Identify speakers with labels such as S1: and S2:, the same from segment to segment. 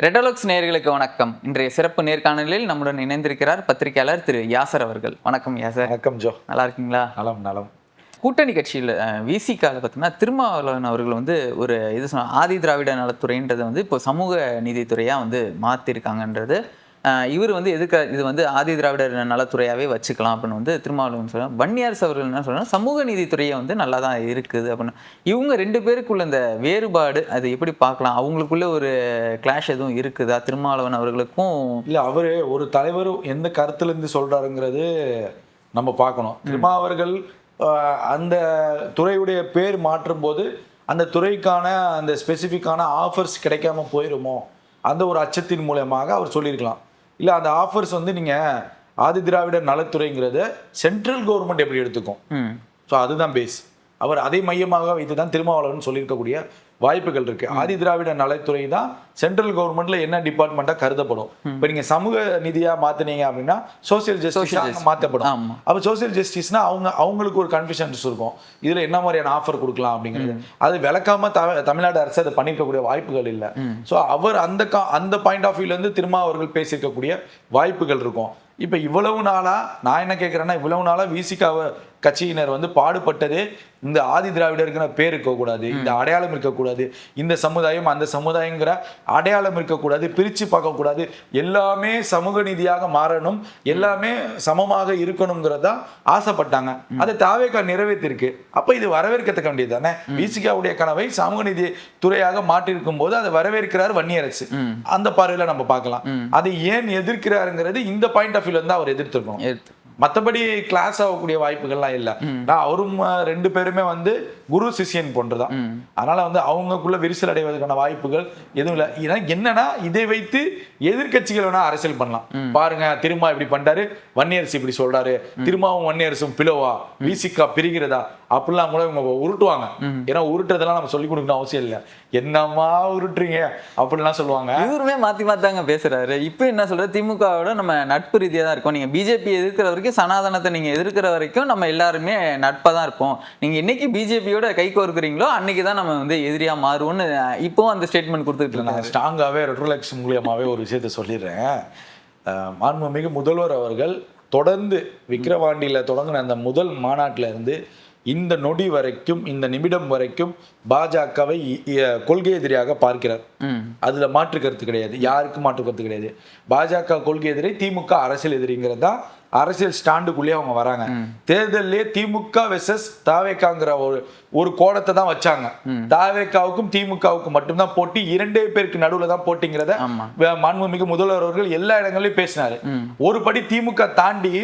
S1: ரெடோலக்ஸ் நேயர்களுக்கு வணக்கம். இன்றைய சிறப்பு நேர்காணலில் நம்முடன் இணைந்திருக்கிறார் பத்திரிகையாளர் திரு யாசர் அவர்கள். வணக்கம் யாசர்.
S2: வணக்கம் ஜோ.
S1: நல்லா இருக்கீங்களா?
S2: நலம் நலம்.
S1: கூட்டணி கட்சியில் விசிகால பார்த்தீங்கன்னா திருமாவளவன் அவர்கள் ஒரு இது சொன்னார். ஆதி திராவிட நலத்துறைன்றது இப்போ சமூக நீதித்துறையாக மாற்றிருக்காங்கன்றது. இவர் இது ஆதி திராவிட நலத்துறையாகவே வச்சுக்கலாம் அப்படின்னு திருமாவளவன் சொல்கிறார். வன்னியரசு அவர்கள் என்ன சொல்கிறாங்க, சமூக நீதித்துறையை நல்லா தான் இருக்குது அப்படின்னு. இவங்க ரெண்டு பேருக்குள்ள இந்த வேறுபாடு அது எப்படி பார்க்கலாம்? அவங்களுக்குள்ள ஒரு கிளாஷ் எதுவும் இருக்குதா திருமாவளவன் அவர்களுக்கும்?
S2: இல்லை, அவர் ஒரு தலைவர் எந்த கருத்துலேருந்து சொல்கிறாருங்கிறது நம்ம பார்க்கணும். திருமாவர்கள் அந்த துறையுடைய பேர் மாற்றும் போது அந்த துறைக்கான அந்த ஸ்பெசிஃபிக்கான ஆஃபர்ஸ் கிடைக்காம போயிடுமோ அந்த ஒரு அச்சத்தின் மூலமாக அவர் சொல்லியிருக்கலாம். இல்லை, அந்த ஆஃபர்ஸ் நீங்கள் ஆதி திராவிட நலத்துறைங்கிறத சென்ட்ரல் கவர்மெண்ட் எப்படி எடுத்துக்கும், ஸோ அதுதான் பேஸ். அவர் அதை மையமாக வைத்து தான் திருமாவளவன் சொல்லியிருக்கக்கூடிய வாய்ப்புகள் இருக்கு. ஆதி திராவிட நலத்துறை தான் சென்ட்ரல் கவர்மெண்ட்ல என்ன டிபார்ட்மெண்ட்டாக கருதப்படும். இப்போ நீங்க சமூக நிதியா மாத்தினீங்க அப்படின்னா சோசியல் ஜஸ்டிஸ் மாற்றப்படும். அப்போ சோசியல் ஜஸ்டிஸ்னா அவங்களுக்கு ஒரு கன்ஃபியூஷன்ஸ் இருக்கும், இதுல என்ன மாதிரியான ஆஃபர் கொடுக்கலாம் அப்படிங்கிறது. அது விளக்காம தமிழ்நாடு அரசு அதை பண்ணிருக்கக்கூடிய வாய்ப்புகள் இல்லை. ஸோ அவர் அந்த பாயிண்ட் ஆஃப் வியூல இருந்து திரும்ப அவர்கள் பேசியிருக்கக்கூடிய வாய்ப்புகள் இருக்கும். இப்போ இவ்வளவு நாளா நான் என்ன கேட்குறேன்னா, இவ்வளவு நாளா விசிகாவை கட்சியினர் பாடுபட்டது இந்த ஆதி திராவிடருங்கிற பேர் இருக்கக்கூடாது, இந்த அடையாளம் இருக்கக்கூடாது, இந்த சமுதாயம் அந்த சமுதாயங்கிற அடையாளம் இருக்கக்கூடாது, பிரித்து பார்க்கக்கூடாது, எல்லாமே சமூக நீதியாக மாறணும், எல்லாமே சமமாக இருக்கணுங்கிறதா ஆசைப்பட்டாங்க. அதை தாவேகா நிறைவேற்றிருக்கு. அப்போ இது வரவேற்கத்தக்க வேண்டியது தானே. விசிகாவுடைய கனவை சமூக நீதி துறையாக மாற்றிருக்கும் போது அதை வரவேற்கிறார் வன்னியரசு. அந்த பார்வையில நம்ம பார்க்கலாம். அதை ஏன் எதிர்க்கிறாருங்கிறது இந்த பாயிண்ட் ஆஃப் வியூல இருந்து அவர் எதிர்த்திருக்கணும். மற்றபடி கிளாஸ் ஆகக்கூடிய வாய்ப்புகள்லாம் இல்லை. நான் அவரும் ரெண்டு பேருமே குரு சிஷியன் போன்றதான். அதனால அவங்களுக்குள்ள விரிசல் அடைவதற்கான வாய்ப்புகள் எதுவும் இல்லை. ஏன்னா என்னன்னா, இதை வைத்து எதிர்கட்சிகள் வேணா அரசியல் பண்ணலாம். பாருங்க, திருமா இப்படி பண்றாரு, வன்னியரசு இப்படி சொல்றாரு, திருமாவும் வன்னியரசும் பிளவா, விசிகா பிரிகிறதா அப்படிலாம் கூட இவங்க உருட்டுவாங்க. ஏன்னா உருட்டுறதெல்லாம் நம்ம சொல்லி கொடுக்கணும் அவசியம் இல்லை. என்னம்மா உருட்டுறீங்க அப்படிலாம் சொல்லுவாங்க.
S1: இவருமே மாத்தி மாத்தாங்க பேசுறாரு. இப்போ என்ன சொல்றது, திமுகவோட நம்ம நட்பு ரீதியாக தான் இருக்கோம். நீங்க பிஜேபி எதிர்க்கிற வரைக்கும், சனாதனத்தை நீங்க எதிர்க்கிற வரைக்கும் நம்ம எல்லாருமே நட்பா தான் இருப்போம். நீங்க என்னைக்கு பிஜேபியோட கை கோர்க்குறீங்களோ அன்னைக்கு தான் நம்ம எதிரியா மாறுவோம்னு இப்போ அந்த ஸ்டேட்மெண்ட் கொடுத்துட்டு இருக்காங்க.
S2: ஸ்ட்ராங்காவே ரெட்ரோலெக்ஸ் மூலியமாவே ஒரு விஷயத்த சொல்லிடுறேன். மாண்புமிகு முதல்வர் அவர்கள் தொடர்ந்து விக்கிரவாண்டியில் தொடங்கின அந்த முதல் மாநாட்டில் இருந்து இந்த நொடி வரைக்கும், இந்த நிமிடம் வரைக்கும் பாஜகவை கொள்கை எதிரியாக பார்க்கிறார். அதுல மாற்று கருத்து கிடையாது, யாருக்கும் மாற்று கருத்து கிடையாது. பாஜக கொள்கை எதிரி, திமுக அரசியல் எதிரிங்கிறது தான் அரசியல் ஸ்டாண்டுக்குள்ளேயே அவங்க வராங்க. தேர்தலே திமுக வெர்சஸ் தாவேகாங்கிற ஒரு கோணத்தை தான் வச்சாங்க. தாவேகாவுக்கும் திமுகவுக்கும் மட்டும்தான் போட்டி, இரண்டே பேருக்கு நடுவுல தான் போட்டிங்கிறத மாண்புமிகு முதல்வர் அவர்கள் எல்லா இடங்களையும் பேசினாரு. ஒரு படி திமுக தாண்டி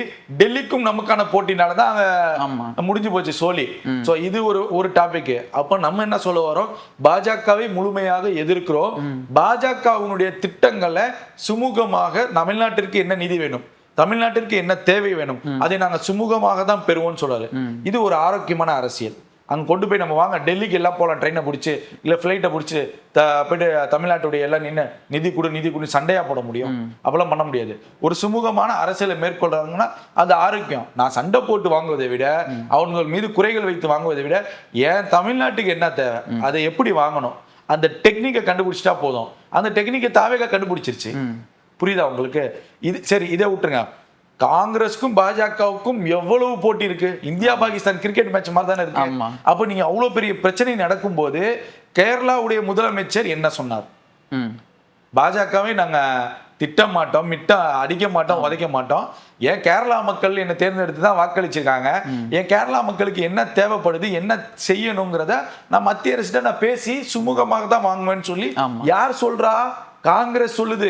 S2: டெல்லிக்கும் நமக்கான போட்டினாலதான் அங்க முடிஞ்சு போச்சு சோலி. சோ இது ஒரு டாபிக். அப்ப நம்ம என்ன சொல்ல வரோம், பாஜகவை முழுமையாக எதிர்க்கிறோம். பாஜகவினுடைய திட்டங்களை சுமூகமாக தமிழ்நாட்டிற்கு என்ன நிதி வேணும், தமிழ்நாட்டிற்கு என்ன தேவை வேணும், அதை நாங்க சுமூகமாக தான் பெறுவோம்னு சொல்றாரு. இது ஒரு ஆரோக்கியமான அரசியல். அங்க கொண்டு போய் நம்ம வாங்க டெல்லிக்கு எல்லாம் போகலாம், ட்ரெயினை பிடிச்சி இல்ல பிளைட்டை பிடிச்சி போயிட்டு தமிழ்நாட்டுடைய எல்லாம் நிதி கொடு சண்டையா போட முடியும்? அப்பெல்லாம் பண்ண முடியாது. ஒரு சுமூகமான அரசியலை மேற்கொள்றாங்கன்னா அது ஆரோக்கியம். நான் சண்டை போட்டு வாங்குவதை விட, அவங்க மீது குறைகள் வைத்து வாங்குவதை விட, ஏன் தமிழ்நாட்டுக்கு என்ன தேவை, அதை எப்படி வாங்கணும், அந்த டெக்னிக்கை கண்டுபிடிச்சிட்டா போதும். அந்த டெக்னிக்கை தாவேகா கண்டுபிடிச்சிருச்சு. புரியுதா உங்களுக்கு? இது சரி, இதை விட்டுருங்க. காங்கிரஸுக்கும் பாஜகவுக்கும் எவ்வளவு போட்டி இருக்கு. இந்தியா பாகிஸ்தான் கிரிக்கெட் மேட்ச் மாதிரி தானே இருக்கு. அப்ப நீங்க அவ்வளவு பெரிய பிரச்சனை நடக்கும் போது கேரளாவுடைய முதலமைச்சர் என்ன சொன்னார்? பாஜகவை நாங்க திட்ட மாட்டோம், அடிக்க மாட்டோம், உதைக்க மாட்டோம். ஏன் கேரளா மக்கள் என்ன தேர்ந்தெடுத்து தான் வாக்களிச்சிருக்காங்க, ஏன் கேரளா மக்களுக்கு என்ன தேவைப்படுது, என்ன செய்யணுங்கிறத நான் மத்திய அரசிட்ட நான் பேசி சுமூகமாக தான் வாங்குவேன்னு சொல்லி யார் சொல்றா? காங்கிரஸ் சொல்லுது.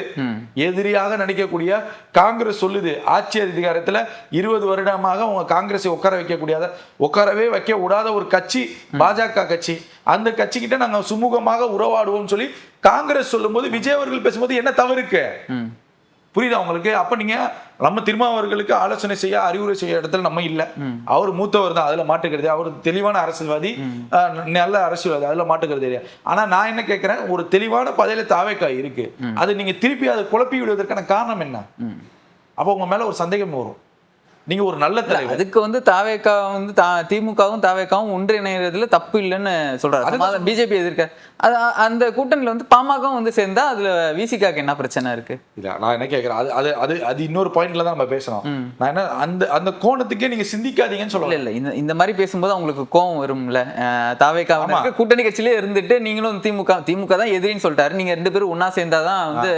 S2: எதிரியாக நடிக்கக்கூடிய காங்கிரஸ் சொல்லுது. ஆட்சி அதிகாரத்துல 20 வருடமாக அவங்க காங்கிரஸை உட்காரவே வைக்க விடாத ஒரு கட்சி பாஜக கட்சி. அந்த கட்சி கிட்ட நாங்க சுமூகமாக உறவாடுவோம் சொல்லி காங்கிரஸ் சொல்லும் போது விஜய் அவர்கள் பேசும்போது என்ன தவறுக்கு? புரியுதா உங்களுக்கு? அப்ப நீங்க நம்ம திருமாவர்களுக்கு ஆலோசனை செய்ய, அறிவுரை செய்ய இடத்துல நம்ம இல்ல. அவர் மூத்தவர் தான், அதுல மாட்டுக்கிறது. அவர் தெளிவான அரசியல்வாதி, நல்ல அரசியல்வாதி, அதுல மாட்டுக்கிறது. ஆனா நான் என்ன கேட்கிறேன், ஒரு தெளிவான பதவியில தாவேகா இருக்கு, அது நீங்க திருப்பி அதை குழப்பி விடுவதற்கான காரணம் என்ன? அப்ப உங்க மேல ஒரு சந்தேகம் வரும். நீங்க ஒரு நல்ல தலைவர்.
S1: அதுக்கு வந்து தாவேகா வந்து திமுகவும் தாவேகாவும் ஒன்றிணைறதுல தப்பு இல்லைன்னு சொல்றாரு. பிஜேபி எதிர்க்க அந்த கூட்டணியில வந்து பாமகவும் வந்து சேர்ந்தா அதுல விசிகாக்கு என்ன பிரச்சனை இருக்கு?
S2: இல்ல நான் என்ன கேட்கிறேன், அது அது அது அது இன்னொரு பாயிண்ட்ல தான் நம்ம பேசணும். நான் என்ன அந்த அந்த கோணத்துக்கே நீங்க சிந்திக்காதீங்கன்னு சொல்லல.
S1: இல்ல இந்த மாதிரி பேசும்போது அவங்களுக்கு கோவம் வரும்ல. தாவேகா கூட்டணி கட்சியிலே இருந்துட்டு நீங்களும் திமுக தான் எதிரின்னு சொல்லிட்டாரு, நீங்க 2 பேரும் ஒன்னா சேர்ந்தாதான் வந்து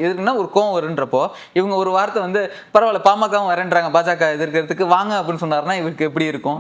S1: எதிர்க்குன்னா ஒரு கோவம் வருன்றப்போ இவங்க ஒரு வார்த்தை வந்து பரவாயில்ல பாமகவும் வரேன்றாங்க பாஜக எதிர்க்கிறதுக்கு வாங்க அப்படின்னு சொன்னாருன்னா இவருக்கு எப்படி இருக்கும்?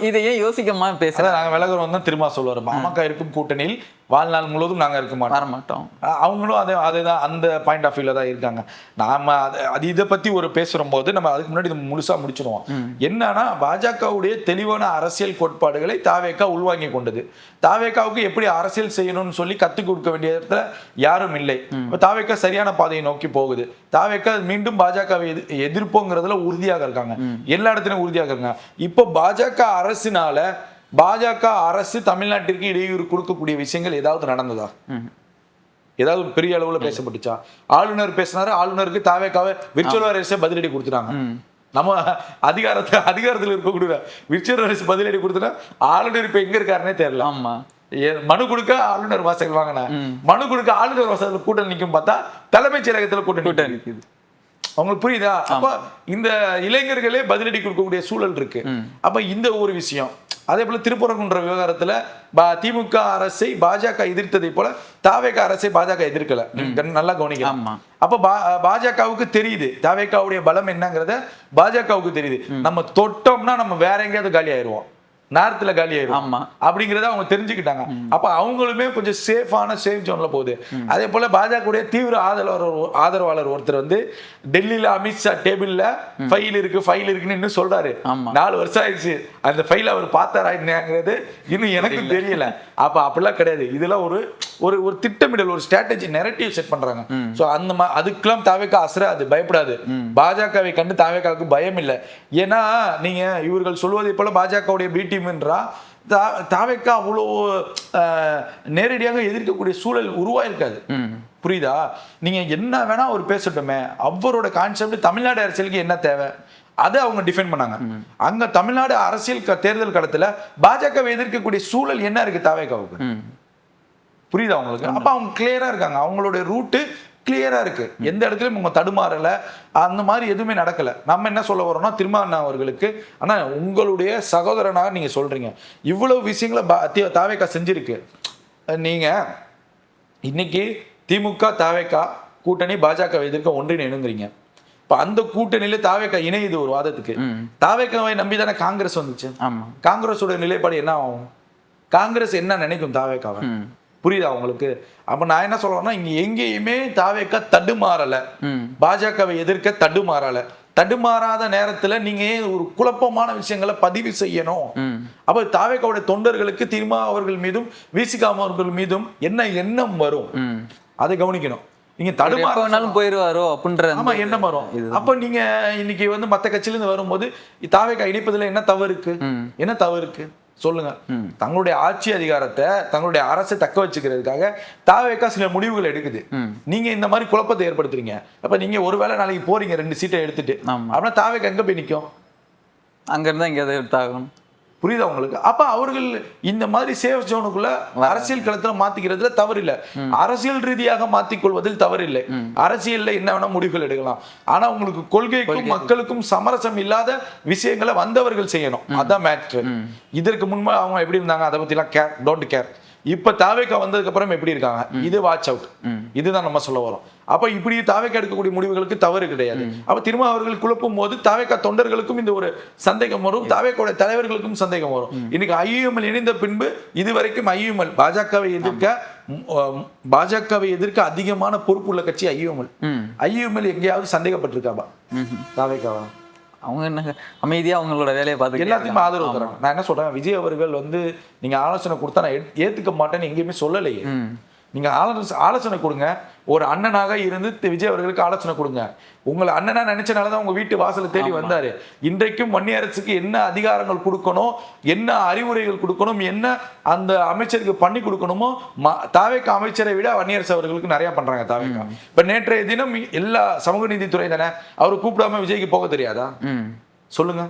S1: இதை ஏன் யோசிக்காம பேச
S2: நாங்க விலகுறோம் தான் திரும்ப சொல்லுவாரு. பாமக இருக்கும் கூட்டணியில் வாழ்நாள் முழுவதும் நாங்க இருக்க
S1: மாட்டோம்.
S2: அவங்களும் அதேதான் அந்த பாயிண்ட் ஆஃப் வியூல தான் இருக்காங்க. நாம அது இதை பத்தி ஒரு பேசுற போது நம்ம அதுக்கு முன்னாடி இதை முழுசா முடிச்சிருவோம். என்னன்னா பாஜகவுடைய தெளிவான அரசியல் கோட்பாடுகளை தாவேகா உள்வாங்கி கொண்டது. தாவேகாவுக்கு எப்படி அரசியல் செய்யணும்னு சொல்லி கத்துக் கொடுக்க வேண்டிய இடத்துல யாரும் இல்லை. தாவேகா சரியான பாதையை நோக்கி போகுது. தாவேகா மீண்டும் பாஜகவை எதிர்ப்போங்கிறதுல உறுதியாக இருக்காங்க, எல்லா இடத்துலயும் உறுதியாக இருக்காங்க. இப்போ பாஜக அரசினால பாஜக அரசு தமிழ்நாட்டிற்கு இடையூறு கொடுக்கக்கூடிய விஷயங்கள் ஏதாவது நடந்ததா? ஏதாவது பெரிய அளவுல பேசப்பட்டுச்சா? ஆளுநர் பேசினாரு, ஆளுநருக்கு தாவேகாவை விர்ச்சுவல் அரசு பதிலடி கொடுத்துட்டாங்க. நம்ம அதிகாரத்தில் இருக்கக்கூடிய விர்ச்சுவல் அரசு பதிலடி கொடுத்துட்டா ஆளுநர் இப்ப எங்க இருக்காருன்னே தெரியல.
S1: ஆமா,
S2: மனு கொடுக்க ஆளுநர் வாசல் வாங்கின மனு கொடுக்க ஆளுநர் வாசல் கூட்டம் நிற்கும் பார்த்தா தலைமைச் செயலகத்துல கூட்டம் நிற்குது. அவங்களுக்கு புரியுதா? அப்ப இந்த இளைஞர்களே பதிலடி கொடுக்கக்கூடிய சூழல் இருக்கு. அப்ப இந்த ஒரு விஷயம். அதே போல திருப்பரங்குன்ற விவகாரத்துல திமுக அரசை பாஜக எதிர்த்ததை போல தாவேகா அரசை பாஜக எதிர்க்கல. நல்லா கவனிக்கலாம். அப்ப பாஜகவுக்கு தெரியுது தாவேகாவுடைய பலம் என்னங்கிறத பாஜகவுக்கு தெரியுது. நம்ம தொட்டோம்னா நம்ம வேற எங்கேயாவது காலி ஆயிடுவோம், நேரத்துல காலி ஆயிரும் அப்படிங்கறத அவங்க தெரிஞ்சுக்கிட்டாங்க. அப்ப அவங்களுமே கொஞ்சம் சேஃப் ஜோன்ல போகுது. அதே போல பாஜக தீவிர ஆதரவாளர் ஒருத்தர் வந்து டெல்லியில அமித்ஷா டேபிள்ல ஃபைல் இருக்குன்னு இன்னும் சொல்றாரு. 4 வருஷம் ஆயிடுச்சு, அந்த ஃபைல் அவர் பார்த்தாரா என்னங்கிறது இன்னும் எனக்கு தெரியல. அப்ப அப்படிலாம் கிடையாது. இதெல்லாம் ஒரு ஒரு திட்டமிடல், ஒரு ஸ்ட்ராட்டஜி, நெரேட்டிவ் செட் பண்றாங்க. சோ அந்த அதுக்கெல்லாம் தாவேகா அசராது, பயப்படாது. பாஜகவை கண்டு தாவேகாவுக்கு பயம் இல்லை. ஏன்னா நீங்க இவர்கள் சொல்வதை போல பாஜகவுடைய பி டீம்ன்றா தாவேகா அவ்வளோ நேரடியாக எதிர்க்கக்கூடிய சூழல் உருவாயிருக்காது. புரியுதா? நீங்க என்ன வேணா அவர் பேசட்டுமே, அவரோட கான்செப்ட் தமிழ்நாடு அரசியலுக்கு என்ன தேவை அதை அவங்க டிஃபைன் பண்ணாங்க. அங்க தமிழ்நாடு அரசியல் தேர்தல் களத்துல பாஜகவை எதிர்க்கக்கூடிய சூழல் என்ன இருக்கு தாவேகாவுக்கு? புரியுதா உங்களுக்கு? அப்ப அவங்க கிளியரா இருக்காங்க, அவங்களுடைய ரூட்டு கிளியரா இருக்கு. எந்த இடத்துலயும் அவங்க தடுமாறல, அந்த மாதிரி எதுவுமே நடக்கல. நம்ம என்ன சொல்ல வரோம்னா திருமாவளவன் அவர்களுக்கு, ஆனா உங்களுடைய சகோதரனாக நீங்க சொல்றீங்க இவ்வளவு விஷயங்களை தாவேகா செஞ்சிருக்கு. நீங்க இன்னைக்கு திமுக தாவேகா கூட்டணி பாஜக எதிர்க்க ஒன்றிணைங்கிறீங்க. இப்ப அந்த கூட்டணியில தாவேகா இணையுது ஒரு வாதத்துக்கு. தாவேகாவை நம்பிதானே காங்கிரஸ் வந்துச்சு. காங்கிரஸோட நிலைப்பாடு என்ன ஆகும்? காங்கிரஸ் என்ன நினைக்கும் தாவேகாவை? புரியுதா உங்களுக்கு? அப்ப நான் என்ன சொல்றேன்னா இங்க எங்கேயுமே தாவேகா தடுமாறல, பாஜகவை எதிர்க்க தடுமாறாத நேரத்துல நீங்க ஒரு குழப்பமான விஷயங்களை பதிவு செய்யணும். அப்ப தாவேகாவுடைய தொண்டர்களுக்கு திருமா அவர்கள் மீதும் விசிகா அவர்கள் மீதும் என்ன எண்ணம் வரும் அதை கவனிக்கணும். நீங்க தடுமாறினாலும்
S1: போயிருவாரோ அப்படின்ற
S2: எண்ணம் வரும். அப்ப நீங்க இன்னைக்கு வந்து மத்த கட்சியில இருந்து வரும்போது தாவேகா இணைப்பதுல என்ன தவறு இருக்கு சொல்லுங்க. தங்களுடைய ஆட்சி அதிகாரத்தை, தங்களுடைய அரசை தக்க வச்சுக்கிறதுக்காக தாவேகா சில முடிவுகள் எடுக்குது. நீங்க இந்த மாதிரி குழப்பத்தை ஏற்படுத்துறீங்க. அப்ப நீங்க ஒருவேளை நாளைக்கு போறீங்க 2 சீட்டை எடுத்துட்டு, அப்படின்னா தாவேகா எங்க போய் நிற்கும்?
S1: அங்க இருந்தா எங்கேயாவது எடுத்தாகணும்.
S2: புரியுதா உங்களுக்கு? அப்ப அவர்கள் இந்த மாதிரி சேஃப் ஜோனுக்குள்ள அரசியல் களத்துல மாத்திக்கிறதுல தவறு இல்லை, அரசியல் ரீதியாக மாத்திக்கொள்வதில் தவறு இல்லை. அரசியல்ல என்ன வேணா முடிவுகள் எடுக்கலாம். ஆனா உங்களுக்கு கொள்கைக்கும் மக்களுக்கும் சமரசம் இல்லாத விஷயங்களை வந்தவர்கள் செய்யணும். அதான் மேட்ரு. இதற்கு முன்பு அவங்க எப்படி இருந்தாங்க அதை பத்தி எல்லாம் டோன்ட் கேர். இப்ப தாவேகா வந்ததுக்கு அப்புறம் எப்படி இருக்காங்க, இது வாட்ச் அவுட். இதுதான் நம்ம சொல்ல வரோம். அப்ப இப்படி தாவேகா எடுக்கக்கூடிய முடிவுகளுக்கு தவறு கிடையாது. அப்ப திரும்ப அவர்கள் குழப்பும் போது தாவேகா தொண்டர்களுக்கும் இந்த ஒரு சந்தேகம் வரும், தாவேகா தலைவர்களுக்கும் சந்தேகம் வரும். இன்னைக்கு ஐயுஎம்எல் இணைந்த பின்பு இதுவரைக்கும் ஐயுஎம்எல் பாஜகவை எதிர்க்க அதிகமான பொறுப்புள்ள கட்சி ஐயுஎம்எல் எங்கேயாவது சந்தேகப்பட்டிருக்காபா தாவேகாவா?
S1: அவங்க என்ன அமைதியா அவங்களோட வேலையை பார்த்து
S2: எல்லாத்தையும் ஆதரவு தராங்க. நான் என்ன சொல்றேன், விஜய் அவர்கள் வந்து நீங்க ஆலோசனை கொடுத்தா நான் ஏத்துக்க மாட்டேன்னு எங்கேயுமே சொல்லலையே. நீங்க ஆலோசனை கொடுங்க, ஒரு அண்ணனாக இருந்து விஜய் அவர்களுக்கு ஆலோசனை கொடுங்க. உங்களை அண்ணனா நினைச்சனாலதான் உங்க வீட்டு வாசலை தேடி வந்தாரு. இன்றைக்கும் வன்னிய அரசுக்கு என்ன அதிகாரங்கள் கொடுக்கணும், என்ன அறிவுரைகள் கொடுக்கணும், என்ன அந்த அமைச்சருக்கு பண்ணி கொடுக்கணுமோ தாவேகா அமைச்சரை விட வன்னியரசு அவர்களுக்கு நிறைய பண்றாங்க தாவேகா. இப்ப நேற்றைய தினம் எல்லா சமூக நீதித்துறை தானே, அவரு கூப்பிடாம விஜய்க்கு போக தெரியாதா? சொல்லுங்க.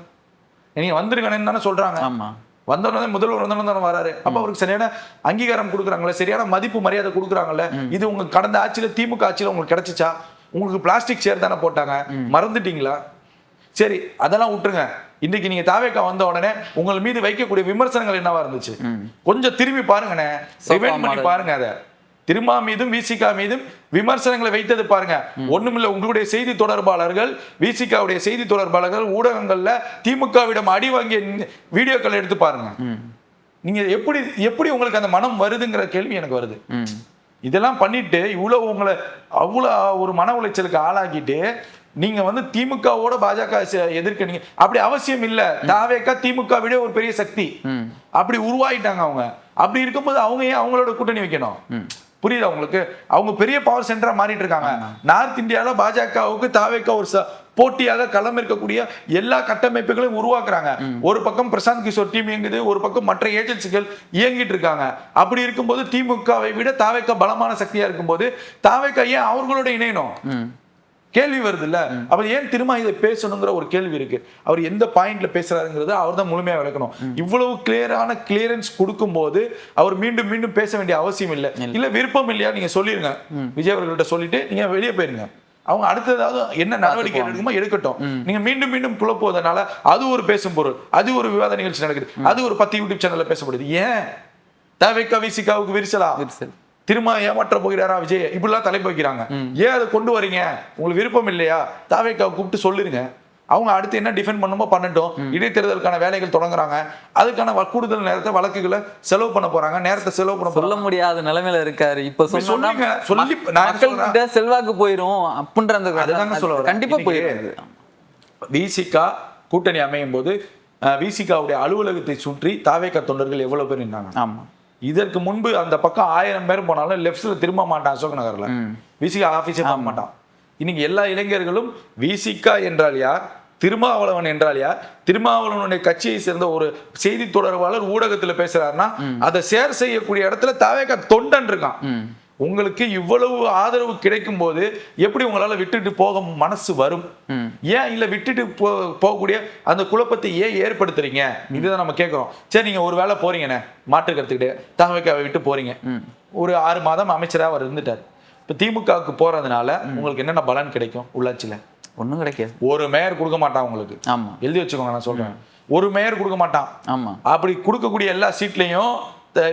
S2: நீங்க வந்துருங்கன்னு தானே சொல்றாங்க.
S1: ஆமா.
S2: வந்தோடனே முதல்வர் வந்தோடனே தானே வராரு. அப்ப அவருக்கு சரியான அங்கீகாரம் கொடுக்குறாங்களே, சரியான மதிப்பு மரியாதை கொடுக்குறாங்கல்ல. இது உங்க கடந்த ஆட்சியில திமுக ஆட்சியில உங்களுக்கு கிடைச்சிச்சா? உங்களுக்கு பிளாஸ்டிக் சேர் தானே போட்டாங்க, மறந்துட்டீங்களா? சரி, அதெல்லாம் விட்டுருங்க. இன்னைக்கு நீங்க தாவேக்கா வந்த உடனே உங்கள் மீது வைக்கக்கூடிய விமர்சனங்கள் என்னவா இருந்துச்சு? கொஞ்சம் திரும்பி பாருங்கண்ணே, ரிவைண்ட் பண்ணி பாருங்க. அதை திருமா மீதும் விசிகா மீதும் விமர்சனங்களை வைத்தது பாருங்க. ஒண்ணுமில்ல, உங்களுடைய செய்தி தொடர்பாளர்கள், விசிகாவுடைய செய்தி தொடர்பாளர்கள் ஊடகங்கள்ல திமுகவிடம் அடி வாங்கிய வீடியோக்கள் எடுத்து பாருங்க. நீங்க எப்படி எப்படி உங்களுக்கு அந்த மனம் வருதுங்கிற கேள்வி எனக்கு வருது. இதெல்லாம் பண்ணிட்டு இவ்வளவு உங்களை அவ்வளவு ஒரு மன உளைச்சலுக்கு ஆளாக்கிட்டு நீங்க வந்து திமுகவோட பாஜக எதிர்க்க நீங்க அப்படி அவசியம் இல்ல. தாவேக்கா திமுக விட ஒரு பெரிய சக்தி அப்படி உருவாயிட்டாங்க அவங்க. அப்படி இருக்கும்போது அவங்க ஏன் அவங்களோட கூட்டணி வைக்கணும்? புரியுதா உங்களுக்கு? அவங்க பெரிய பவர் சென்டரா மாறிட்டு இருக்காங்க. நார்த் இந்தியால பாஜகவுக்கு தாவேக்கா ஒரு போட்டியாக களம் இருக்கக்கூடிய எல்லா கட்டமைப்புகளையும் உருவாக்குறாங்க. ஒரு பக்கம் பிரசாந்த் கிஷோர் டீம் இயங்குது, ஒரு பக்கம் மற்ற ஏஜென்சிகள் இயங்கிட்டு இருக்காங்க. அப்படி இருக்கும்போது திமுகவை விட தாவேக்கா பலமான சக்தியா இருக்கும்போது தாவேக்கா ஏன் அவர்களோட இணையணும்? கேள்வி வருது இல்ல. அவர் ஏன் திரும்ப இதை பேசணுங்கிற ஒரு கேள்வி இருக்கு. அவர் எந்த பாயிண்ட்ல பேசுறாருங்கிறது அவர் தான் முழுமையா விளக்கணும். இவ்வளவு கிளியரான கிளியரன்ஸ் கொடுக்கும் போது அவர் மீண்டும் மீண்டும் பேச வேண்டிய அவசியம் இல்லை. இல்ல விருப்பம் இல்லையா நீங்க சொல்லிருங்க, விஜய் அவர்கள்ட்ட சொல்லிட்டு நீங்க வெளியே போயிருங்க. அவங்க அடுத்ததாவது என்ன நடவடிக்கை எடுக்குமோ எடுக்கட்டும். நீங்க மீண்டும் மீண்டும் குழப்புவதனால அது ஒரு பேசும் பொருள், அது ஒரு விவாத நிகழ்ச்சி நடக்குது, அது ஒரு 10 யூடியூப் சேனல்ல பேசப்படுது. ஏன் தாவேக்கா விசிகாவுக்கு விரிசலா? திரும்ப ஏமாற்ற போகிறாரா விஜய்? இப்படிலாம் தலைப்பு வைக்கிறாங்க. ஏன் அதை கொண்டு வரீங்க? உங்களுக்கு விருப்பம் இல்லையா? தாவேக்காவை கூப்பிட்டு சொல்லிருங்க. அவங்க அடுத்து என்ன டிஃபெண்ட் பண்ணுமோ பண்ணட்டும். இடைத்தேர்தலுக்கான வேலைகள் தொடங்குறாங்க. அதுக்கான கூடுதல் நேரத்தை வழக்குகளை செலவு பண்ண போறாங்க. நேரத்தை செலவு பண்ண
S1: சொல்ல முடியாத நிலைமையில இருக்காரு. இப்ப
S2: சொல்லுங்க, சொல்லி
S1: மக்கள்கிட்ட செல்வாக்கு போயிரும் அப்படின்ற அந்த
S2: சொல்ல
S1: கண்டிப்பா போயிருக்கு.
S2: விசிகா கூட்டணி அமையும் போது விசிகாவுடைய அலுவலகத்தை சுற்றி தாவேக்கா தொண்டர்கள் எவ்வளவு பேர் நின்னாங்க?
S1: ஆமா.
S2: இதற்கு முன்பு அந்த பக்கம் 1000 பேர் போனாலும் லெப்ட்ல திரும்ப மாட்டான் அசோக் நகர்ல. விசிகா ஆபீஸே பார்க்க மாட்டான். இன்னைக்கு எல்லா இளைஞர்களும் விசிகா என்றால் யார், திருமாவளவன் என்றால் யார், திருமாவளவனுடைய கட்சியை சேர்ந்த ஒரு செய்தி தொடர்பாளர் ஊடகத்துல பேசுறாருன்னா அதை ஷேர் செய்யக்கூடிய இடத்துல தாவேக்கா தொண்டன் இருக்கான். உங்களுக்கு இவ்வளவு ஆதரவு கிடைக்கும் போது எப்படி உங்களால விட்டுட்டு போக மனசு வரும்? ஏன் இல்ல விட்டுட்டு போகக்கூடிய அந்த குழப்பத்தை ஏன் ஏற்படுத்துறீங்க? இதுதான் நம்ம கேட்கிறோம். சரி, நீங்க ஒரு வேளை போறீங்கண்ணே, மாற்று கருத்துக்கிட்டு தாவேக்காவை விட்டு போறீங்க. ஒரு 6 மாதம் அமைச்சரா அவர் இருந்துட்டார். இப்ப திமுகவுக்கு போறதுனால உங்களுக்கு என்னென்ன பலன் கிடைக்கும்? உள்ளாட்சியில
S1: ஒண்ணும் கிடைக்காது.
S2: ஒரு மேயர் கொடுக்க மாட்டான் உங்களுக்கு.
S1: ஆமா,
S2: எழுதி வச்சுக்கோங்க, நான் சொல்றேன். ஒரு மேயர் கொடுக்க மாட்டான்.
S1: ஆமா.
S2: அப்படி கொடுக்கக்கூடிய எல்லா சீட்லையும்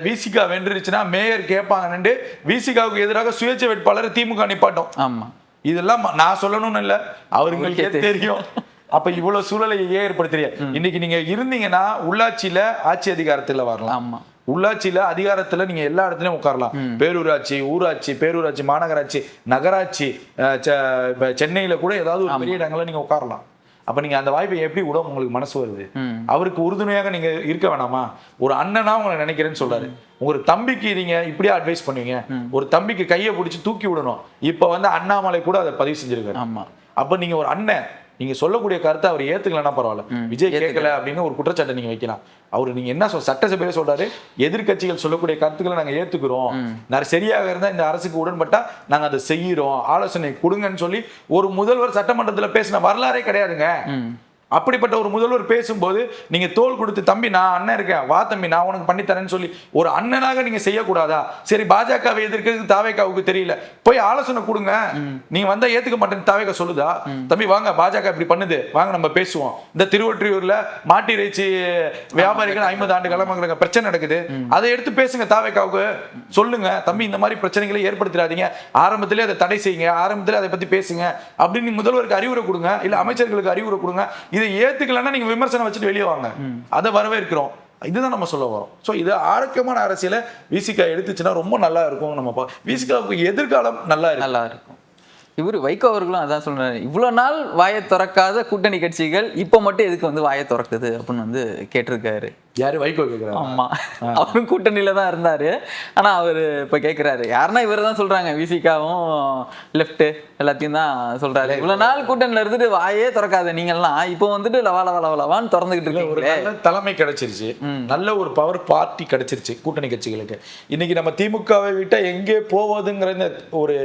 S2: விசிகா வென்றுச்சுன்னா மேயர் கேட்பாங்கன்னு விசிகாவுக்கு எதிராக சுயேட்சை வேட்பாளர் திமுக நிப்பாட்டும்.
S1: ஆமா.
S2: இதெல்லாம் நான் சொல்லணும்னு இல்ல, அவருங்களுக்கே தெரியும். அப்ப இவ்வளவு சூழலை ஏற்படுத்துறீங்க. இன்னைக்கு நீங்க இருந்தீங்கன்னா உள்ளாட்சியில ஆட்சி அதிகாரத்துல வரலாம்.
S1: ஆமா.
S2: உள்ளாட்சியில அதிகாரத்துல நீங்க எல்லா இடத்துலயும் உட்காரலாம். பேரூராட்சி, ஊராட்சி, பேரூராட்சி, மாநகராட்சி, நகராட்சி, சென்னையில கூட ஏதாவது ஒரு பெரிய இடங்கள்ல நீங்க உட்காரலாம். அப்ப நீங்க அந்த வாய்ப்பை எப்படி விட உங்களுக்கு மனசு வருது? அவருக்கு உறுதுணையாக நீங்க இருக்க வேணாமா? ஒரு அண்ணனா உங்களை நினைக்கிறேன்னு சொல்றாரு. ஒரு தம்பிக்கு நீங்க இப்படியே அட்வைஸ் பண்ணுவீங்க? ஒரு தம்பிக்கு கையை பிடிச்சி தூக்கி விடணும். இப்ப வந்து அண்ணாமலை கூட அதை பதிவு செஞ்சிருக்காரு.
S1: ஆமா.
S2: அப்ப நீங்க ஒரு அண்ணன், நீங்க சொல்லக்கூடிய கருத்தை அவர் ஏத்துக்கலன்னா பரவாயில்ல, விஜய் கேட்கல அப்படின்னு ஒரு குற்றச்சாட்டை நீங்க வைக்கலாம். அவரு நீங்க என்ன சட்டசபையில சொல்றாரு, எதிர்கட்சிகள் சொல்லக்கூடிய கருத்துக்களை நாங்க ஏத்துக்கிறோம், சரியாக இருந்தா இந்த அரசுக்கு உடன்பட்டா நாங்க அதை செய்யறோம், ஆலோசனை கொடுங்கன்னு சொல்லி ஒரு முதல்வர் சட்டமன்றத்துல பேசின வரலாறே கிடையாதுங்க. அப்படிப்பட்ட ஒரு முதல்வர் பேசும்போது நீங்க தோல் கொடுத்து, தம்பி நான் அண்ணன் இருக்கேன், வா தம்பி நான் உனக்கு பண்ணித்தரேன்னு சொல்லி ஒரு அண்ணனாக நீங்க செய்யக்கூடாதா? சரி, பாஜகவை எதிர்க்கிறது தாவேக்காவுக்கு தெரியல, போய் ஆலோசனை கொடுங்க. நீங்க வந்தா ஏத்துக்க மாட்டேன்னு தாவேக்கா சொல்லுதா? தம்பி வாங்க, பாஜக இப்படி பண்ணுது, வாங்க நம்ம பேசுவோம். இந்த திருவொற்றியூர்ல மாட்டு இறைச்சி வியாபாரிகள் 50 ஆண்டு காலமாக பிரச்சனை நடக்குது, அதை எடுத்து பேசுங்க, தாவேக்காவுக்கு சொல்லுங்க, தம்பி இந்த மாதிரி பிரச்சனைகளை ஏற்படுத்திடாதீங்க, ஆரம்பத்திலே அதை தடை செய்யுங்க, ஆரம்பத்திலே அதை பத்தி பேசுங்க அப்படின்னு முதல்வருக்கு அறிவுரை கொடுங்க, இல்ல அமைச்சர்களுக்கு அறிவுரை கொடுங்க. இதை ஏத்துக்கலன்னா நீங்க விமர்சனம் வச்சுட்டு வெளியே வாங்க, அதை வரவேற்கிறோம். இதுதான் நம்ம சொல்ல வரோம். ஸோ இது ஆரோக்கியமான அரசியலை விசிகா எடுத்துச்சுன்னா ரொம்ப நல்லா இருக்கும். நம்ம விசிகாவுக்கு எதிர்காலம் நல்லா இருக்கும்.
S1: இவர் வைகோ அவர்களும் அதான் சொல்றாரு, இவ்வளவு நாள் வாயை திறக்காத கூட்டணி கட்சிகள் இப்ப மட்டும் எதுக்கு வந்து வாயை திறக்குது அப்படின்னு வந்து கேட்டிருக்காரு.
S2: யாரு? வைகோ கேட்கிறாரு.
S1: ஆமா, அவரும் கூட்டணியில தான் இருந்தாரு. ஆனா அவரு இப்ப கேட்கிறாரு. யாருன்னா இவரு தான் சொல்றாங்க, விசிகாவும் லெப்ட் எல்லாத்தையும் தான் சொல்றாரு. இவ்வளவு நாள் கூட்டணியில இருந்துட்டு வாயே திறக்காத நீங்கெல்லாம் இப்போ வந்துட்டு லவான்னு திறந்துகிட்டு இருக்கீங்க.
S2: ஒரு நல்ல தலைமை கிடைச்சிருச்சு, நல்ல ஒரு பவர் பார்ட்டி கிடைச்சிருச்சு கூட்டணி கட்சிகளுக்கு. இன்னைக்கு நம்ம திமுகவை விட்டா எங்கே போவதுங்கிற ஒரு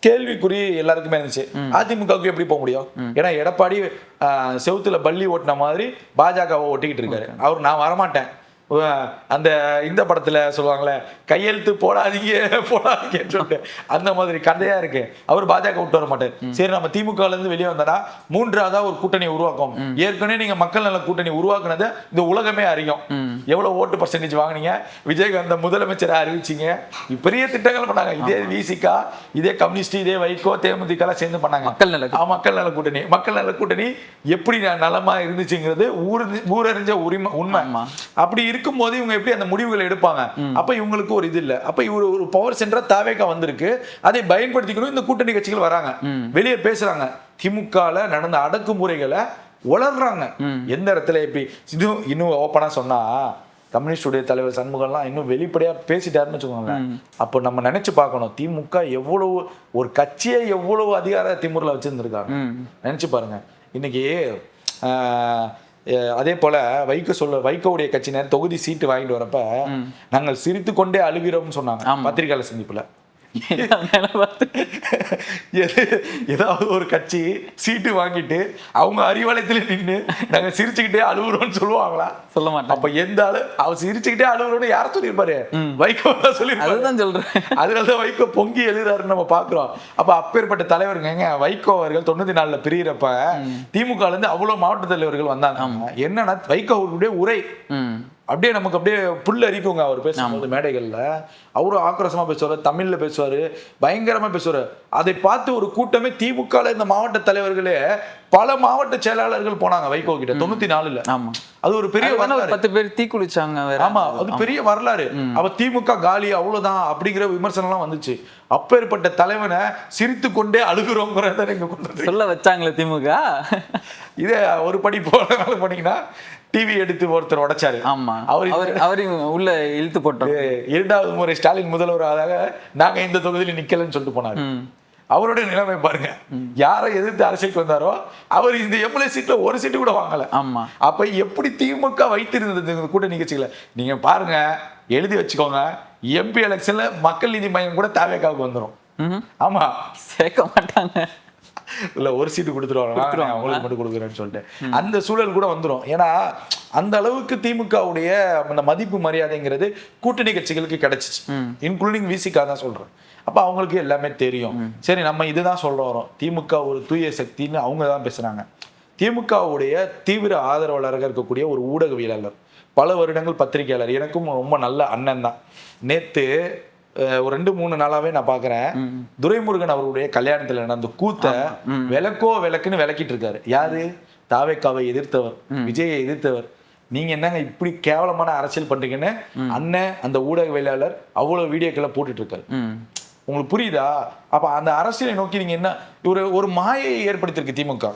S2: கேள்விக்குறி எல்லாருக்குமே இருந்துச்சு. அதிமுகவுக்கு எப்படி போக முடியும்? ஏன்னா எடப்பாடி செவுத்துல பள்ளி ஓட்டின மாதிரி பாஜகவை ஒட்டிக்கிட்டு இருக்காரு. அவர் நான் வரமாட்டேன், அந்த இந்த படத்துல சொல்லுவாங்களே கையெழுத்து போடாதீங்கன்னு சொல்லிட்டு அந்த மாதிரி கதையா இருக்கு. அவர் பாஜக விட்டு வர மாட்டார். சரி நம்ம திமுக இருந்து வெளியே வந்தா மூன்றாவதா ஒரு கூட்டணி உருவாக்கும். ஏற்கனவே நீங்க மக்கள் நல கூட்டணி உருவாக்குனது இந்த உலகமே அறியும். எவ்வளவு ஓட்டு பர்சன்டேஜ் வாங்கினீங்க, விஜயகாந்த் முதலமைச்சரை அறிவிச்சீங்க, பெரிய திட்டங்கள் பண்ணாங்க. இதே விசிகா, இதே கம்யூனிஸ்ட், இதே வைகோ, தேமுதிக எல்லாம் சேர்ந்து பண்ணாங்க மக்கள் நல கூட்டணி. மக்கள் நல கூட்டணி எப்படி நலமா இருந்துச்சுங்கிறது ஊரறிஞ்ச உண்மை. அப்படி இருக்கும்போது இவங்க எப்படி அந்த முடிவுகளை எடுப்பாங்க? அப்ப இவங்களுக்கு ஒரு இது இல்ல. அப்ப இவரு ஒரு பவர் சென்டரா தாவேகா வந்திருக்கு, அதை பயன்படுத்திக்கணும். இந்த கூட்டணி கட்சிகள் வராங்க, வெளியே பேசுறாங்க, திமுகல நடந்த அடக்குமுறைகளை வளர்றாங்க. எந்த இடத்துல எப்படி இன்னும் ஓப்பனா சொன்னா கம்யூனிஸ்டுடைய தலைவர் சண்முகம்லாம் இன்னும் வெளிப்படையா பேசிட்டாருன்னு வச்சுக்கோங்க. அப்போ நம்ம நினைச்சு பார்க்கணும், திமுக எவ்வளவு ஒரு கட்சியை எவ்வளவு அதிகார திமுறல வச்சிருந்திருக்காங்க நினைச்சு பாருங்க. இன்னைக்கு அதே போல வைகோவுடைய கட்சியினர் தொகுதி சீட்டு வாங்கிட்டு வரப்ப நாங்கள் சிரித்து கொண்டே அழுகிறோம்னு சொன்னாங்க பத்திரிகையாளர் சந்திப்புல. ஏதாவது ஒரு கட்சி சீட்டு வாங்கிட்டு அவங்க அறிவாலயத்துல நின்று நாங்க சிரிச்சுக்கிட்டே அழுகுறோம்னு சொல்லுவாங்களா? சொல்ல மாட்டோம். அப்ப எந்த ஆளு அவர் சிரிச்சுக்கிட்டே அழுகுறோம்னு யார சொல்லியிருப்பாரு? வைகோ தான் சொல்லியிருப்பாரு. அதுதான் சொல்றேன். அதனாலதான் வைகோ பொங்கி எழுதுறாருன்னு நம்ம பாக்குறோம். அப்ப அப்பேற்பட்ட தலைவருங்க வைகோ அவர்கள் 94 பிரியறப்ப திமுக இருந்து அவ்வளவு மாவட்ட தலைவர்கள் வந்தாங்க. என்னன்னா வைகோ அவர்களுடைய உரை அப்படியே நமக்கு அப்படியே புல் அரிக்குங்க. அவர் பேசும்போது மேடைகள்ல அவரும் ஆக்ரோஷமா பேசுவாரு, தமிழ்ல பேசுவாரு, பயங்கரமா பேசுவாரு. அதை பார்த்து ஒரு கூட்டமே திமுக இந்த மாவட்ட தலைவர்களே பல மாவட்ட செயலாளர்கள் போனாங்க வைகோ கிட்ட 94ல. அது ஒரு பெரிய
S1: 10 பேர் தீ குளிச்சாங்க.
S2: ஆமா, அது பெரிய வரலாறு. அவ திமுக காலி அவ்வளவுதான் அப்படிங்கிற விமர்சனம் எல்லாம் வந்துச்சு. அப்பேற்பட்ட தலைவனை சிரித்து கொண்டே அழுகுறோங்கிறத நீங்க கொண்டு
S1: சொல்ல வச்சாங்களே திமுக.
S2: இதே ஒரு படி போனாலும் போனீங்கன்னா டிவி எடுத்து ஒருத்தர் உடைச்சாரு.
S1: ஆமா, அவரையும் உள்ள இழுத்து போட்டோம்.
S2: 2வது முறை ஸ்டாலின் முதல்வராக நாங்க இந்த தொகுதியில நிக்கலன்னு சொல்லிட்டு போனாரு. அவருடைய நிலைமை பாருங்க. யாரை எதிர்த்து அரசியலுக்கு வந்தாரோ அவர் இந்த எம்எல்ஏ சீட்ல ஒரு சீட்டு கூட வாங்கல.
S1: ஆமா,
S2: அப்ப எப்படி திமுக வைத்திருந்தது கூட்டணி கட்சிகளை நீங்க பாருங்க, எழுதி வச்சுக்கோங்க. எம்பி எலெக்ஷன்ல மக்கள் நீதி மையம் கூட தாவேகாவுக்கு வந்துடும். ஆமா,
S1: சேர்க்க மாட்டாங்க.
S2: இல்ல ஒரு சீட்டு கொடுத்துருவாங்க, அவங்களுக்கு மட்டும் கொடுக்குறேன்னு சொல்லிட்டு அந்த சூழல் கூட வந்துடும். ஏன்னா அந்த அளவுக்கு திமுகவுடைய அந்த மதிப்பு மரியாதைங்கிறது கூட்டணி கட்சிகளுக்கு கிடைச்சிச்சு, இன்க்ளூடிங் விசிகா தான் சொல்றேன். அப்ப அவங்களுக்கு எல்லாமே தெரியும். சரி, நம்ம இதுதான் சொல்ல வரோம், திமுக ஒரு தூய சக்தின்னு அவங்க தான் பேசுறாங்க. திமுகவுடைய தீவிர ஆதரவாளராக இருக்கக்கூடிய ஒரு ஊடகவியலாளர், பல வருடங்கள் பத்திரிகையாளர், எனக்கும் ரொம்ப நல்ல அண்ணன் தான். நேத்து ஒரு 2-3 நாளாவே நான் பாக்குறேன், துரைமுருகன் அவருடைய கல்யாணத்துல நடந்த கூத்த விளக்குன்னு விளக்கிட்டு இருக்காரு. யாரு? தாவேகாவை எதிர்த்தவர், விஜயை எதிர்த்தவர். நீங்க என்னங்க இப்படி கேவலமான அரசியல் பண்றீங்கன்னு அண்ணன் அந்த ஊடகவியலாளர் அவ்வளவு வீடியோக்களை போட்டுட்டு இருக்காரு. உங்களுக்கு புரியுதா? அப்ப அந்த அரசியலை நோக்கி நீங்க என்ன ஒரு மாயை ஏற்படுத்திருக்கு திமுக.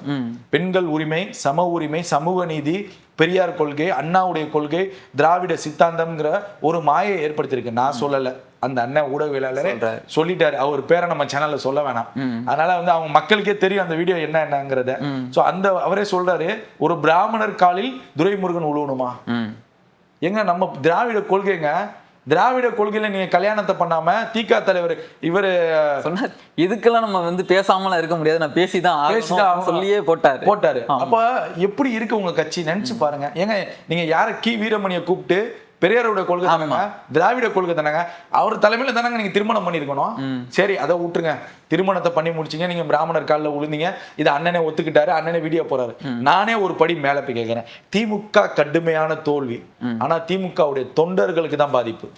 S2: பெண்கள் உரிமை, சம உரிமை, சமூக நீதி, பெரியார் கொள்கை, அண்ணாவுடைய கொள்கை, திராவிட சித்தாந்தம்ங்கிற ஒரு மாயை ஏற்படுத்திருக்கு. நான் சொல்லல, அந்த அண்ணன் ஊடகவியலாளரே சொல்லிட்டாரு. அவர் பேரை நம்ம சேனல்ல சொல்ல வேணாம். அதனால அவங்க மக்களுக்கே தெரியும் அந்த வீடியோ என்னங்கிறத. சோ அந்த அவரே சொல்றாரு, ஒரு பிராமணர் காலில் துரைமுருகன் உழுவணுமா? எங்க நம்ம திராவிட கொள்கைங்க, திராவிட கொள்கையில நீங்க கல்யாணத்தை பண்ணாம திக தலைவர் இவரு
S1: சொன்னார், இதுக்கெல்லாம் நம்ம பேசாமலாம் இருக்க முடியாது, நான் பேசிதான் சொல்லியே போட்டாரு.
S2: அப்ப எப்படி இருக்கு உங்க கட்சி நினைச்சு பாருங்க. ஏங்க நீங்க யார கி வீரமணியை கூப்பிட்டு பெரியாரோட கொள்கை தானங்க, திராவிட கொள்கை தானங்க, அவர் தலைமையில தானங்க நீங்க திருமணம் பண்ணிருக்கணும். சரி, அதை விட்டுருங்க, திருமணத்தை பண்ணி முடிச்சீங்க, நீங்க பிராமணர் காலில் விழுந்தீங்க, இது அண்ணனே ஒத்துக்கிட்டாரு, அண்ணனே வீடியோ போறாரு. நானே ஒரு படி மேல போய் கேட்கிறேன், திமுக கடுமையான தோல்வி, ஆனா திமுகவுடைய தொண்டர்களுக்கு தான் பாதிப்பு.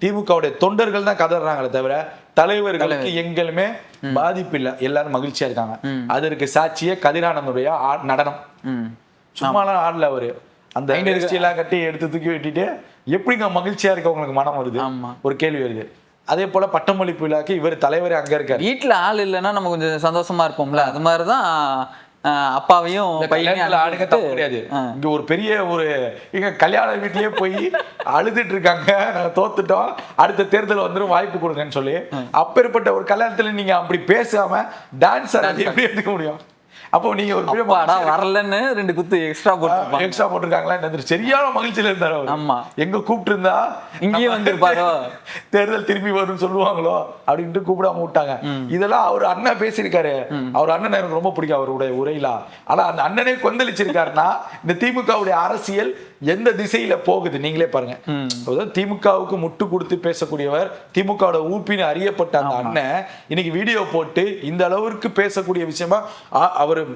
S2: திமுகவுடைய தொண்டர்கள் தான் கதறாங்களே தவிர தலைவர்களுக்கு எங்களுமே பாதிப்பு இல்லை, எல்லாரும் மகிழ்ச்சியா இருக்காங்க. அதற்கு சாட்சியே கதிரானந்தனுடைய நடனம். சும்மாலாம் ஆடல அவரு, அந்த எல்லாம் கட்டி எடுத்து தூக்கி வெட்டிட்டு எப்படிங்க மகிழ்ச்சியா இருக்க உங்களுக்கு மனம் வருது? ஒரு கேள்வி வருது. அதே போல பட்டமளிப்பு விழாக்கு இவர் தலைவரே அங்க இருக்காரு.
S1: வீட்டுல ஆள் இல்லைன்னா நம்ம கொஞ்சம் சந்தோஷமா இருப்போம்ல, அது மாதிரிதான் அப்பாவையும்
S2: ஆடுங்க தப்பு கிடையாது. இங்க ஒரு பெரிய இங்க கல்யாண வீட்லயே போய் அழுதுட்டு இருக்காங்க, நாங்க தோத்துட்டோம், அடுத்த தேர்தல் வந்துடும், வாய்ப்பு கொடுங்கன்னு சொல்லி. அப்பேற்பட்ட ஒரு கல்யாணத்துல நீங்க அப்படி பேசாம டான்ஸ் எப்படி எடுத்துக்க முடியும்? அப்போ நீங்க ஒரு பெரிய
S1: அப்பாடா வரலன்னு 2 குத்து எக்ஸ்ட்ரா போட்டு
S2: எக்ஸ்ட்ரா போட்டிருக்காங்களா சரியான மகிழ்ச்சியில இருந்தாரு அவர்.
S1: ஆமா.
S2: எங்க கூப்பிட்டு இருந்தா
S1: இங்கேயே வந்திருப்பாரோ,
S2: தேர்தல் திரும்பி வரும்னு சொல்லுவாங்களோ அப்படின்ட்டு கூப்பிடாம விட்டாங்க. இதெல்லாம் அவர் அண்ணன் பேசியிருக்காரு. அவர் அண்ணன் எனக்கு ரொம்ப பிடிக்கும் அவருடைய உரையில. ஆனா அந்த அண்ணனே கொந்தளிச்சிருக்காருன்னா இந்த திமுகவுடைய அரசியல் எந்த திசையில போகுது நீங்களே பாருங்க. திமுகவுக்கு முட்டு கொடுத்து பேசக்கூடியவர், திமுகவோட ஊப்பின்னு அறியப்பட்ட அந்த அண்ணன் இன்னைக்கு வீடியோ போட்டு இந்த அளவுக்கு பேசக்கூடிய விஷயமா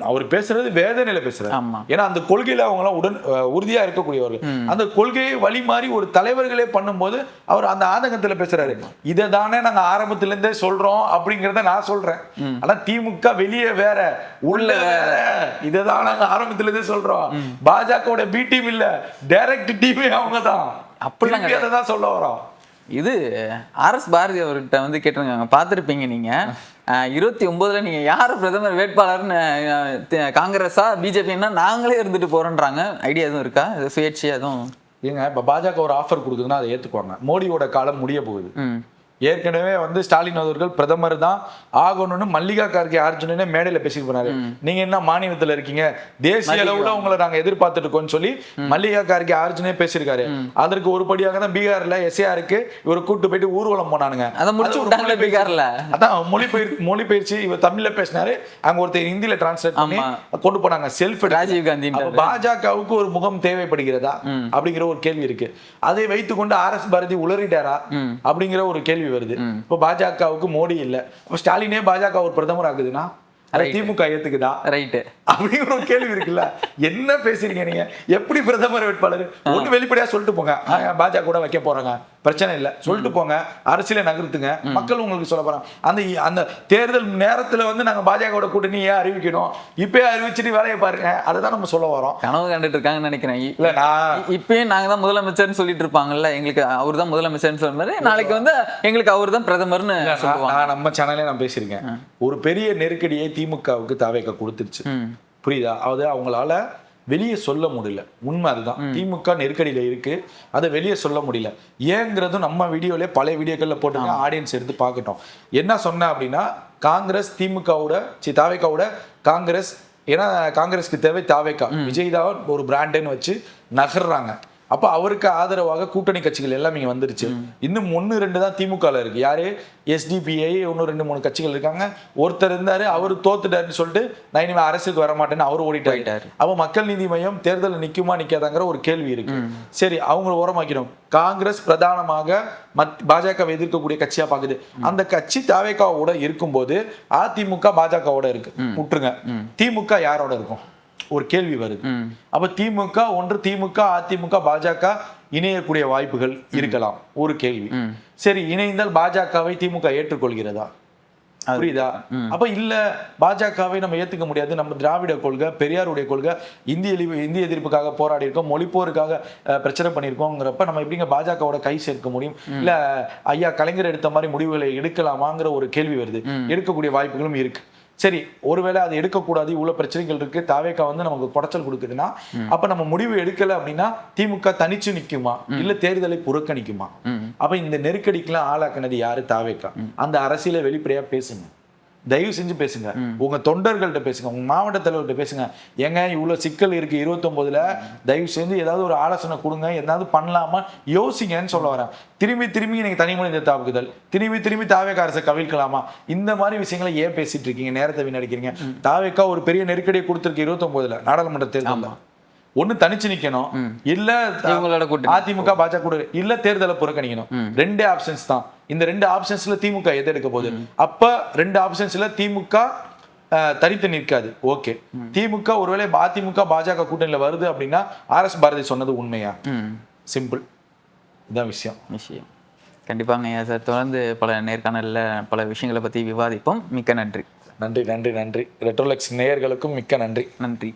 S2: அவர் பேசுறது வேதனையில பேசுறாரு. ஏன்னா அந்த கொள்கையில அவங்க எல்லாம் உறுதியா இருக்கக்கூடியவர்கள். அந்த கொள்கையை வழி மாறி ஒரு தலைவர்களே பண்ணும்போது அவர் அந்த ஆதங்கத்துல பேசுறாரு. இதை தானே நாங்க ஆரம்பத்துல இருந்தே சொல்றோம் அப்படிங்கறத நான் சொல்றேன். ஆனா திமுக வெளியே வேற உள்ள வேற. இதைதான் நாங்க ஆரம்பத்துல இருந்தே சொல்றோம். பாஜகவோட பி டீம் இல்ல, டைரக்ட் டீமே அவங்க தான். அப்படிதான் சொல்ல வரோம்.
S1: இது RS பாரதி அவர்கிட்ட வந்து கேட்டிருக்காங்க, பார்த்துருப்பீங்க நீங்க. 29ல நீங்க யார் பிரதமர் வேட்பாளர்னு காங்கிரஸா பிஜேபின்னா நாங்களே இருந்துட்டு போறோன்றாங்க. ஐடியா எதுவும் இருக்கா? சுயேட்சையா எதுவும்?
S2: ஏங்க இப்ப பாஜக ஒரு ஆஃபர் கொடுக்குதுன்னா அதை ஏத்துக்குவாங்க. மோடியோட காலம் முடிய போகுது. ஏற்கனவே வந்து ஸ்டாலின் அவர்கள் பிரதமர் தான் ஆகணும்னு மல்லிகா கார்கே அர்ஜுனனே மேடையில பேசிட்டு போனாரு. நீங்க என்ன மாநிலத்துல இருக்கீங்க, தேசிய அளவுல உங்களை நாங்க எதிர்பார்த்துட்டு இருக்கோம்னு சொல்லி மல்லிகா கார்கே அர்ஜுனே பேசியிருக்காரு. அதற்கு ஒரு படியாக தான் பீகார்ல SARக்கு இவர் கூட்டு போயிட்டு ஊர்வலம் போனானுங்க. அதான் மொழிபெயர்ச்சி இவர் தமிழ்ல பேசினாரு, அங்க ஒருத்தர் ஹிந்தியில டிரான்ஸ்லேட் பண்ணி கொண்டு போனாங்க. செல்ஃப் ராஜீவ் காந்தி. பாஜகவுக்கு ஒரு முகம் தேவைப்படுகிறதா அப்படிங்கிற ஒரு கேள்வி இருக்கு. அதை வைத்துக்கொண்டு RS பாரதி உளறிட்டாரா அப்படிங்கிற ஒரு கேள்வி வருது. இப்ப பாஜகவுக்கு மோடி இல்ல, ஸ்டாலினே பாஜக ஒரு பிரதமர் ஆகுதுன்னா திமுக ஏத்துக்குதா ரைட் அப்படிங்கிற ஒரு கேள்வி இருக்குல்ல. என்ன பேசுறீங்க நீங்க? எப்படி பிரதமர் வேட்பாளர் ஒண்ணு வெளிப்படையா சொல்லிட்டு போங்க, பாஜக கூட வைக்க போறாங்க, பிரச்சனை இல்ல சொல்லிட்டு போங்க, அரசியலை நகர்த்துங்க, மக்கள் உங்களுக்கு சொல்ல போறாங்க. அந்த தேர்தல் நேரத்துல வந்து நாங்க பாஜக கூட்டணி ஏன் அறிவிக்கணும், இப்பயே அறிவிச்சுட்டு வேலையை பாருங்க, அதுதான் நம்ம சொல்ல வரோம். கனவு கண்டுட்டு இருக்காங்கன்னு நினைக்கிறேன். இல்ல நான் இப்பயும் நாங்க தான் முதலமைச்சர்னு சொல்லிட்டு இருப்பாங்கல்ல, எங்களுக்கு அவர் தான் முதலமைச்சர்னு சொன்னாரு, நாளைக்கு வந்து எங்களுக்கு அவர் தான் பிரதமர்னு சொல்லுவாங்க. நம்ம சேனல்ல நான் பேசியிருக்கேன். ஒரு பெரிய நெருக்கடியை திமுகவுக்கு தாவேக கொடுத்துருச்சு, புரியுதா? அதாவது அவங்களால வெளியே சொல்ல முடியல. உண்மை அதுதான். திமுக நெருக்கடியில இருக்கு, அதை வெளியே சொல்ல முடியல. ஏங்கிறதும் நம்ம வீடியோல பழைய வீடியோக்கள்ல போட்டுங்க, ஆடியன்ஸ் எடுத்து பார்க்கட்டும். என்ன சொன்ன அப்படின்னா, காங்கிரஸ் திமுகவோட தாவேகாவோட காங்கிரஸ், ஏன்னா காங்கிரஸ்க்கு தேவை தாவேகா, விஜய் தான் ஒரு பிராண்டுன்னு வச்சு நகர்றாங்க. அப்ப அவருக்கு ஆதரவாக கூட்டணி கட்சிகள் எல்லாமே இங்க வந்துருச்சு. இன்னும் 1-2 தான் திமுகல இருக்கு. யாரு? SDPI, 1-2-3 கட்சிகள் இருக்காங்க. ஒருத்தர் இருந்தாரு, அவரு தோத்துட்டாருன்னு சொல்லிட்டு நான் இனிமே அரசுக்கு வர மாட்டேன்னு அவர் ஓடிட்டாரு. அப்ப மக்கள் நீதி மையம் தேர்தல் நிக்குமா நிக்காதாங்கிற ஒரு கேள்வி இருக்கு. சரி, அவங்க ஓரமாக்கிறோம். காங்கிரஸ் பிரதானமாக பாஜகவை எதிர்க்கக்கூடிய கட்சியா பாக்குது. அந்த கட்சி தாவேகாவோட இருக்கும்போது அதிமுக பாஜகவோட இருக்கு, விட்டுருங்க. திமுக யாரோட இருக்கும் ஒரு கேள்வி வருது. அப்ப திமுக அதிமுக பாஜக இணையக்கூடிய வாய்ப்புகள் இருக்கலாம் ஒரு கேள்வி. சரி, இணைந்தால் பாஜகவை திமுக ஏற்றுக்கொள்கிறதா? புரியுதா? அப்ப இல்ல, பாஜகவை நம்ம ஏத்துக்க முடியாது, நம்ம திராவிட கொள்கை, பெரியாருடைய கொள்கை, இந்திய எதிர்ப்புக்காக போராடி இருக்கோம், மொழிப்போருக்காக பிரச்சனை பண்ணிருக்கோங்கிறப்ப நம்ம எப்படிங்க பாஜகவோட கை சேர்க்க முடியும்? இல்ல ஐயா கலைஞர் எடுத்த மாதிரி முடிவுகளை எடுக்கலாமாங்கிற ஒரு கேள்வி வருது. எடுக்கக்கூடிய வாய்ப்புகளும் இருக்கு. சரி, ஒருவேளை அதை எடுக்கக்கூடாது, இவ்வளவு பிரச்சனைகள் இருக்கு, தாவேகா வந்து நமக்கு குடைச்சல் கொடுக்குதுன்னா, அப்ப நம்ம முடிவு எடுக்கல அப்படின்னா திமுக தனிச்சு நிக்குமா, இல்ல தேர்தலை புறக்கணிக்குமா? அப்ப இந்த நெருக்கடிக்கெல்லாம் ஆளாக்குனது யாரு? தாவேகா. அந்த அரசியலை வெளிப்படையா பேசுங்க, தயவு செஞ்சு பேசுங்க. உங்க தொண்டர்கள்ட்ட பேசுங்க, உங்க மாவட்ட தலைவர்கிட்ட பேசுங்க. ஏங்க இவ்வளவு சிக்கல் இருக்கு 29ல, தயவு செஞ்சு ஏதாவது ஒரு ஆலோசனை கொடுங்க, ஏதாவது பண்ணலாமா யோசிங்கன்னு சொல்ல வரேன். திரும்பி நீங்க தனிமொழி தாக்குதல், திரும்பி தாவேகா அரசை கவிழ்க்கலாமா, இந்த மாதிரி விஷயங்களை ஏன் பேசிட்டு இருக்கீங்க? நேரத்தை வீணடிக்கிறீங்க. தாவேகா ஒரு பெரிய நெருக்கடியை கொடுத்திருக்கு 29ல நாடாளுமன்ற தேர்தல். ஒண்ணு தனிச்சு நிக்கணும், இல்ல அதிமுக பாஜக கூட, இல்ல தேர்தலை புறக்கணிக்கணும். 2 ஆப்ஷன்ஸ் தான். இந்த 2 ஆப்ஷன்ஸ்ல திமுக எது எடுக்க போகுது? அப்ப 2 ஆப்ஷன்ஸ்ல திமுக தனித்து நிற்காது. ஓகே, திமுக ஒருவேளை அதிமுக பாஜக கூட்டணியில வருது அப்படின்னா RS பாரதி சொன்னது உண்மையா? சிம்பிள், இதான் விஷயம்.
S1: கண்டிப்பாங்க ஐயா சார், தொடர்ந்து பல நேர்காணல்ல பல விஷயங்களை பத்தி விவாதிப்போம். மிக்க நன்றி.
S2: நன்றி. ரெட்ரோலெக்ஸ் நேயர்களுக்கும் மிக்க நன்றி.